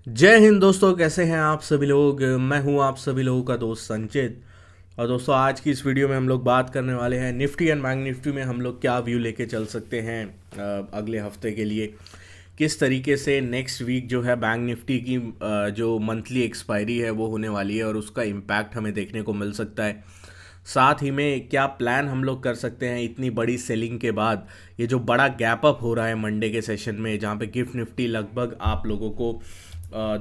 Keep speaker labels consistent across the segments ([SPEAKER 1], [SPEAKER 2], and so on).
[SPEAKER 1] जय हिंद दोस्तों, कैसे हैं आप सभी लोग। मैं हूं आप सभी लोगों का दोस्त संचित। और दोस्तों, आज की इस वीडियो में हम लोग बात करने वाले हैं निफ्टी एंड बैंक निफ्टी में हम लोग क्या व्यू लेके चल सकते हैं अगले हफ्ते के लिए। किस तरीके से नेक्स्ट वीक जो है बैंक निफ्टी की जो मंथली एक्सपायरी है वो होने वाली है और उसका इम्पैक्ट हमें देखने को मिल सकता है। साथ ही में क्या प्लान हम लोग कर सकते हैं इतनी बड़ी सेलिंग के बाद। ये जो बड़ा गैप अप हो रहा है मंडे के सेशन में, जहाँ पे गिफ्ट निफ्टी लगभग आप लोगों को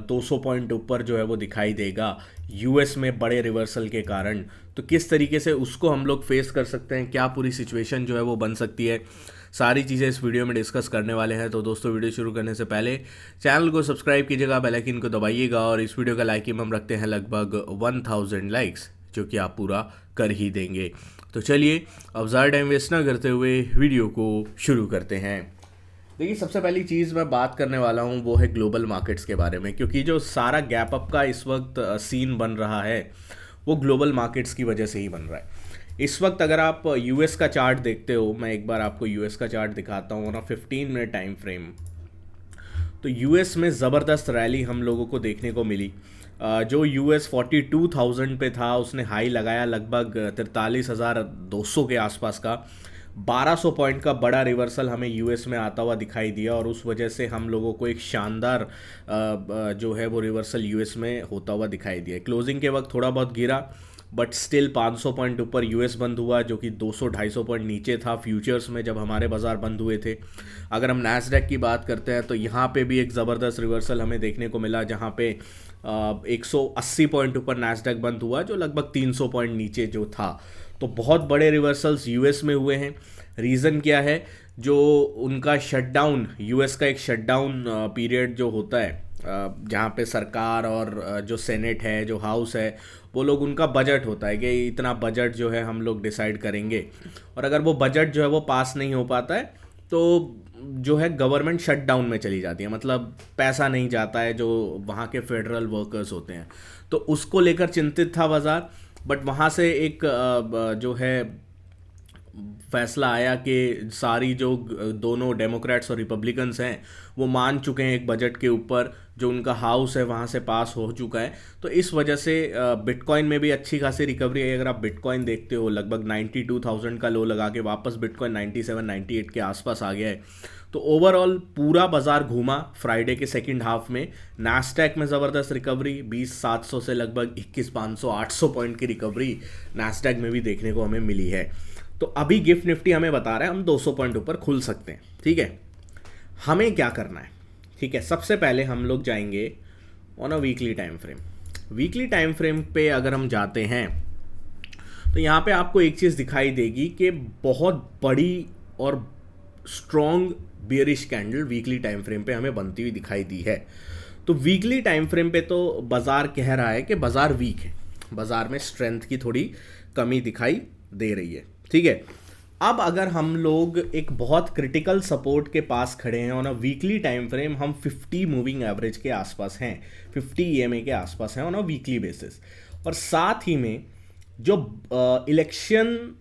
[SPEAKER 1] 200 पॉइंट ऊपर जो है वो दिखाई देगा यूएस में बड़े रिवर्सल के कारण। तो किस तरीके से उसको हम लोग फेस कर सकते हैं, क्या पूरी सिचुएशन जो है वो बन सकती है, सारी चीज़ें इस वीडियो में डिस्कस करने वाले हैं। तो दोस्तों, वीडियो शुरू करने से पहले चैनल को सब्सक्राइब कीजिएगा, बेल आइकन को दबाइएगा और इस वीडियो का लाइक हम रखते हैं लगभग 1000 लाइक्स, जो कि आप पूरा कर ही देंगे। तो चलिए अब ज़्यादा टाइम वेस्ट ना करते हुए वीडियो को शुरू करते हैं। देखिए, सबसे पहली चीज़ मैं बात करने वाला हूँ वो है ग्लोबल मार्केट्स के बारे में, क्योंकि जो सारा गैप अप का इस वक्त सीन बन रहा है वो ग्लोबल मार्केट्स की वजह से ही बन रहा है। इस वक्त अगर आप यूएस का चार्ट देखते हो, मैं एक बार आपको यूएस का चार्ट दिखाता हूँ ना, 15 मिनट टाइम फ्रेम। तो यूएस में ज़बरदस्त रैली हम लोगों को देखने को मिली। जो यूएस 42,000 पे था उसने हाई लगाया लगभग 43,200 के आसपास का। 1200 पॉइंट का बड़ा रिवर्सल हमें यूएस में आता हुआ दिखाई दिया और उस वजह से हम लोगों को एक शानदार जो है वो रिवर्सल यूएस में होता हुआ दिखाई दिया। क्लोजिंग के वक्त थोड़ा बहुत गिरा, बट स्टिल 500 पॉइंट ऊपर यूएस बंद हुआ, जो कि 200-250 पॉइंट नीचे था फ्यूचर्स में जब हमारे बाज़ार बंद हुए थे। अगर हम नैस्डैक की बात करते हैं तो यहाँ पे भी एक ज़बरदस्त रिवर्सल हमें देखने को मिला, जहाँ पे 180 पॉइंट ऊपर नैस्डैक बंद हुआ, जो लगभग 300 पॉइंट नीचे जो था। तो बहुत बड़े रिवर्सल्स यूएस में हुए हैं। रीज़न क्या है? जो उनका शटडाउन, यूएस का एक शटडाउन पीरियड जो होता है, जहाँ पे सरकार और जो सेनेट है, जो हाउस है, वो लोग, उनका बजट होता है कि इतना बजट जो है हम लोग डिसाइड करेंगे। और अगर वो बजट जो है वो पास नहीं हो पाता है तो जो है गवर्नमेंट शटडाउन में चली जाती है, मतलब पैसा नहीं जाता है जो वहाँ के फेडरल वर्कर्स होते हैं। तो उसको लेकर चिंतित था बाज़ार। बट वहाँ से एक जो है फैसला आया कि सारी जो दोनों डेमोक्रेट्स और रिपब्लिकन्स हैं वो मान चुके हैं एक बजट के ऊपर, जो उनका हाउस है वहाँ से पास हो चुका है। तो इस वजह से बिटकॉइन में भी अच्छी खासी रिकवरी है। अगर आप बिटकॉइन देखते हो, लगभग 92,000 का लो लगा के वापस बिटकॉइन 97-98 के आसपास आ गया है। तो ओवरऑल पूरा बाजार घूमा फ्राइडे के सेकंड हाफ में। नास्डैक में ज़बरदस्त रिकवरी, 20,700 से लगभग 21,500 800 पॉइंट की रिकवरी नास्डैक में भी देखने को हमें मिली है। तो अभी गिफ्ट निफ्टी हमें बता रहा है हम 200 पॉइंट ऊपर खुल सकते हैं। ठीक है, हमें क्या करना है? ठीक है, सबसे पहले हम लोग जाएंगे on a weekly time frame. Weekly time frame पे अगर हम जाते हैं तो यहाँ पे आपको एक चीज़ दिखाई देगी कि बहुत बड़ी और strong bearish candle weekly time frame पे हमें बनती हुई दिखाई दी है। तो वीकली टाइम फ्रेम पे तो बाजार कह रहा है कि बाजार वीक है, बाजार में स्ट्रेंथ की थोड़ी कमी दिखाई दे रही है। ठीक है, अब अगर हम लोग एक बहुत क्रिटिकल सपोर्ट के पास खड़े हैं on a weekly time frame, हम 50 मूविंग एवरेज के आसपास हैं, 50 ईएमए के आसपास हैं ऑन अ वीकली बेसिस। और साथ ही में जो इलेक्शन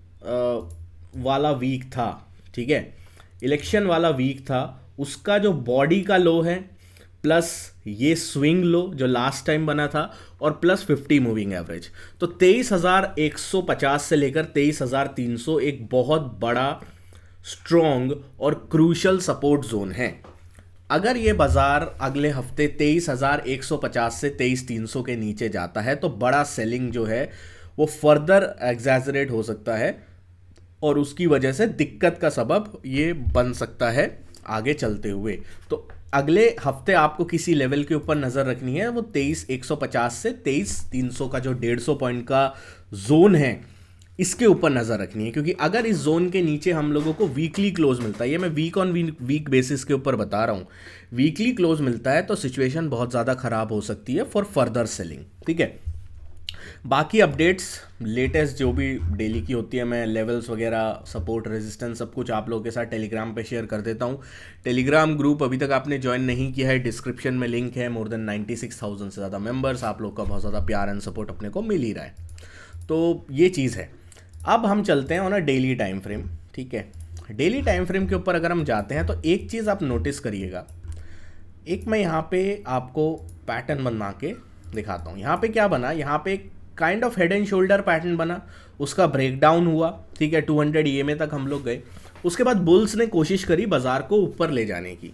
[SPEAKER 1] वाला वीक था, ठीक है, इलेक्शन वाला वीक था, उसका जो बॉडी का लो है, प्लस ये स्विंग लो जो लास्ट टाइम बना था, और प्लस 50 मूविंग एवरेज, तो 23,150 से लेकर 23,300 एक बहुत बड़ा स्ट्रॉन्ग और क्रूशल सपोर्ट जोन है। अगर ये बाजार अगले हफ्ते 23,150 से 23,300 के नीचे जाता है तो बड़ा सेलिंग जो है वो फर्दर एग्जैजरेट हो सकता है और उसकी वजह से दिक्कत का सबब ये बन सकता है आगे चलते हुए। तो अगले हफ्ते आपको किसी लेवल के ऊपर नज़र रखनी है, वो 23,150 से 23,300 का जो 150 पॉइंट का जोन है, इसके ऊपर नज़र रखनी है। क्योंकि अगर इस जोन के नीचे हम लोगों को वीकली क्लोज मिलता है, ये मैं वीक ऑन वीक बेसिस के ऊपर बता रहा हूँ, वीकली क्लोज मिलता है तो सिचुएशन बहुत ज़्यादा ख़राब हो सकती है फॉर फर्दर सेलिंग। ठीक है, बाकी अपडेट्स लेटेस्ट जो भी डेली की होती है, मैं लेवल्स वगैरह, सपोर्ट, रेजिस्टेंस, सब कुछ आप लोगों के साथ टेलीग्राम पे शेयर कर देता हूँ। टेलीग्राम ग्रुप अभी तक आपने ज्वाइन नहीं किया है, डिस्क्रिप्शन में लिंक है। मोर देन 96,000 से ज़्यादा मेंबर्स, आप लोग का बहुत ज़्यादा प्यार एंड सपोर्ट अपने को मिल ही रहा है। तो ये चीज़ है। अब हम चलते हैं on a daily time frame. ठीक है, डेली टाइम फ्रेम के ऊपर अगर हम जाते हैं तो एक चीज़ आप नोटिस करिएगा, एक मैं यहाँ पे आपको पैटर्न बना के दिखाता हूँ। यहाँ पे क्या बना, यहाँ पे एक kind of head and shoulder pattern बना, उसका ब्रेकडाउन हुआ, ठीक है, 200 EMA तक हम लोग गए। उसके बाद बुल्स ने कोशिश करी बाजार को ऊपर ले जाने की,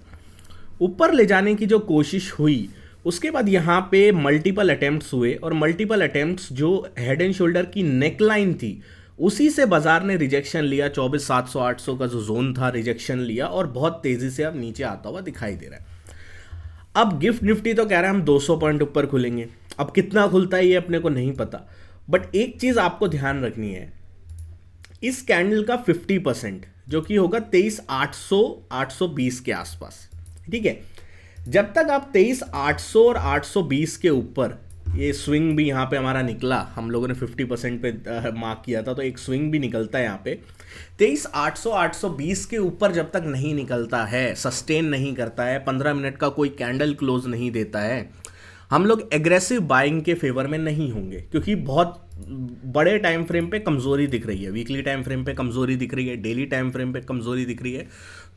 [SPEAKER 1] ऊपर ले जाने की जो कोशिश हुई, उसके बाद यहाँ पे मल्टीपल अटेम्प्ट्स हुए और मल्टीपल अटेम्प्ट्स जो हेड एंड शोल्डर की नेक लाइन थी उसी से बाजार ने रिजेक्शन लिया। 24,700-800 का जो जोन था रिजेक्शन लिया और बहुत तेजी से अब नीचे आता हुआ दिखाई दे रहा है। अब गिफ्ट निफ्टी तो कह रहा है हम 200 पॉइंट ऊपर खुलेंगे, अब कितना खुलता है ये अपने को नहीं पता, बट एक चीज आपको ध्यान रखनी है, इस कैंडल का 50% जो कि होगा 23,800-820 के आसपास, ठीक है। जब तक आप 23,800 और 820 के ऊपर, ये स्विंग भी यहाँ पे हमारा निकला, हम लोगों ने 50% पे मार्क किया था, तो एक स्विंग भी निकलता है यहाँ पे, 23,800 820 के ऊपर जब तक नहीं निकलता है, सस्टेन नहीं करता है, 15 मिनट का कोई कैंडल क्लोज नहीं देता है, हम लोग एग्रेसिव बाइंग के फेवर में नहीं होंगे, क्योंकि बहुत बड़े टाइम फ्रेम पे कमजोरी दिख रही है, वीकली टाइम फ्रेम पे कमजोरी दिख रही है, डेली टाइम फ्रेम पे कमजोरी दिख रही है।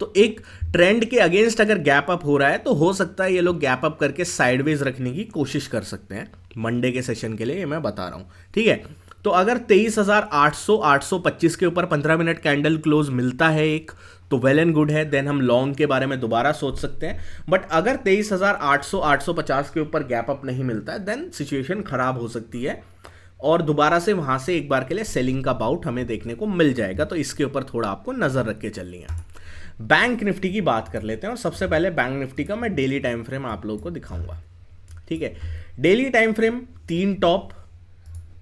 [SPEAKER 1] तो एक ट्रेंड के अगेंस्ट अगर गैप अप हो रहा है तो हो सकता है ये लोग गैप अप करके साइडवेज रखने की कोशिश कर सकते हैं मंडे के सेशन के लिए, ये मैं बता रहा हूँ, ठीक है। तो अगर 23,800 825 के ऊपर 15 मिनट कैंडल क्लोज मिलता है एक, तो वेल एंड गुड है, देन हम लॉन्ग के बारे में दोबारा सोच सकते हैं। बट अगर 23,800 850 के ऊपर गैप अप नहीं मिलता है, देन सिचुएशन खराब हो सकती है और दोबारा से वहां से एक बार के लिए सेलिंग का बाउट हमें देखने को मिल जाएगा। तो इसके ऊपर थोड़ा आपको नजर रख के चलनी है। बैंक निफ्टी की बात कर लेते हैं और सबसे पहले बैंक निफ्टी का मैं डेली टाइम फ्रेम आप लोगों को दिखाऊंगा, ठीक है। Daily time frame 3 top,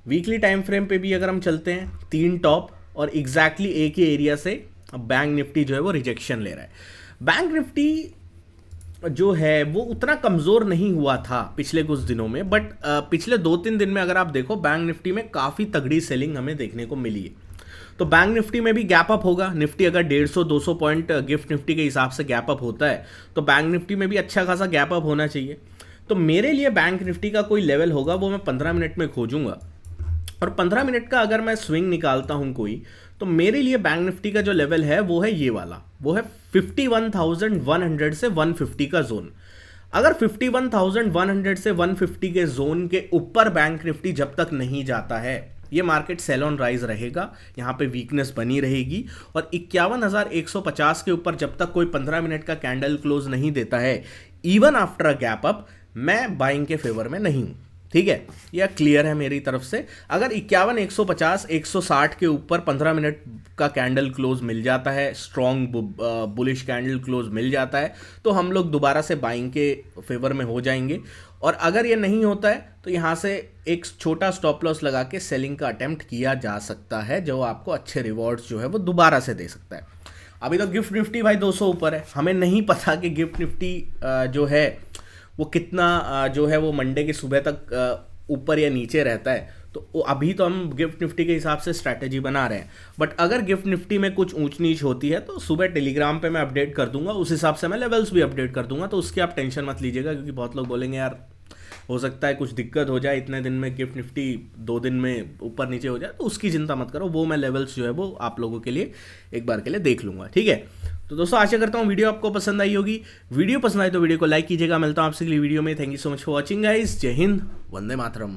[SPEAKER 1] weekly time frame पे भी अगर हम चलते हैं 3 टॉप और एग्जैक्टली एक ही एरिया से बैंक निफ्टी जो है वो रिजेक्शन ले रहा है। बैंक निफ्टी जो है वो उतना कमज़ोर नहीं हुआ था पिछले कुछ दिनों में, बट पिछले 2-3 दिन में अगर आप देखो बैंक निफ्टी में काफ़ी तगड़ी सेलिंग हमें देखने को मिली है। तो बैंक निफ्टी में भी गैप अप होगा, निफ्टी अगर 150-200 पॉइंट गिफ्ट निफ्टी के हिसाब से गैप अप होता है तो बैंक निफ्टी में भी अच्छा खासा गैप अप होना चाहिए। तो मेरे लिए बैंक निफ्टी का कोई लेवल होगा वो मैं 15 मिनट में खोजूंगा, और 15 मिनट का अगर मैं स्विंग निकालता हूं कोई, तो मेरे लिए बैंक निफ्टी का जो लेवल है वो है ये वाला, वो है 51,100 से 150 का जोन। अगर 51,100 से 150 के जोन के ऊपर बैंक निफ्टी जब तक नहीं जाता है, ये मार्केट सेल ऑन राइज रहेगा, यहाँ पे वीकनेस बनी रहेगी। और 51,150 के ऊपर जब तक कोई 15 मिनट का कैंडल क्लोज नहीं देता है, even after a gap up, मैं बाइंग के फेवर में नहीं हूँ, ठीक है। यह क्लियर है मेरी तरफ से। अगर 51,150 160 के ऊपर 15 मिनट का कैंडल क्लोज मिल जाता है, स्ट्रॉन्ग बुलिश कैंडल क्लोज मिल जाता है, तो हम लोग दोबारा से बाइंग के फेवर में हो जाएंगे। और अगर ये नहीं होता है तो यहाँ से एक छोटा स्टॉप लॉस लगा के सेलिंग का अटेम्प्ट किया जा सकता है, जो आपको अच्छे रिवॉर्ड्स जो है वो दोबारा से दे सकता है। अभी तो गिफ्ट निफ्टी भाई 200 ऊपर है, हमें नहीं पता कि गिफ्ट निफ्टी जो है वो कितना जो है वो मंडे की सुबह तक ऊपर या नीचे रहता है। तो अभी तो हम गिफ्ट निफ्टी के हिसाब से स्ट्रैटेजी बना रहे हैं, बट अगर गिफ्ट निफ्टी में कुछ ऊंच नीच होती है तो सुबह टेलीग्राम पे मैं अपडेट कर दूंगा, उस हिसाब से मैं लेवल्स भी अपडेट कर दूंगा। तो उसकी आप टेंशन मत लीजिएगा, क्योंकि बहुत लोग बोलेंगे यार हो सकता है कुछ दिक्कत हो जाए, इतने दिन में गिफ्ट निफ्टी 2 दिन में ऊपर नीचे हो जाए, तो उसकी चिंता मत करो, वो मैं लेवल्स जो है वो आप लोगों के लिए एक बार के लिए देख लूंगा, ठीक है। तो दोस्तों आशा करता हूँ वीडियो आपको पसंद आई होगी। वीडियो पसंद आई तो वीडियो को लाइक कीजिएगा। मिलता हूँ आपसे अगली वीडियो में। Thank you so much for watching guys. जय हिंद, वंदे मातरम।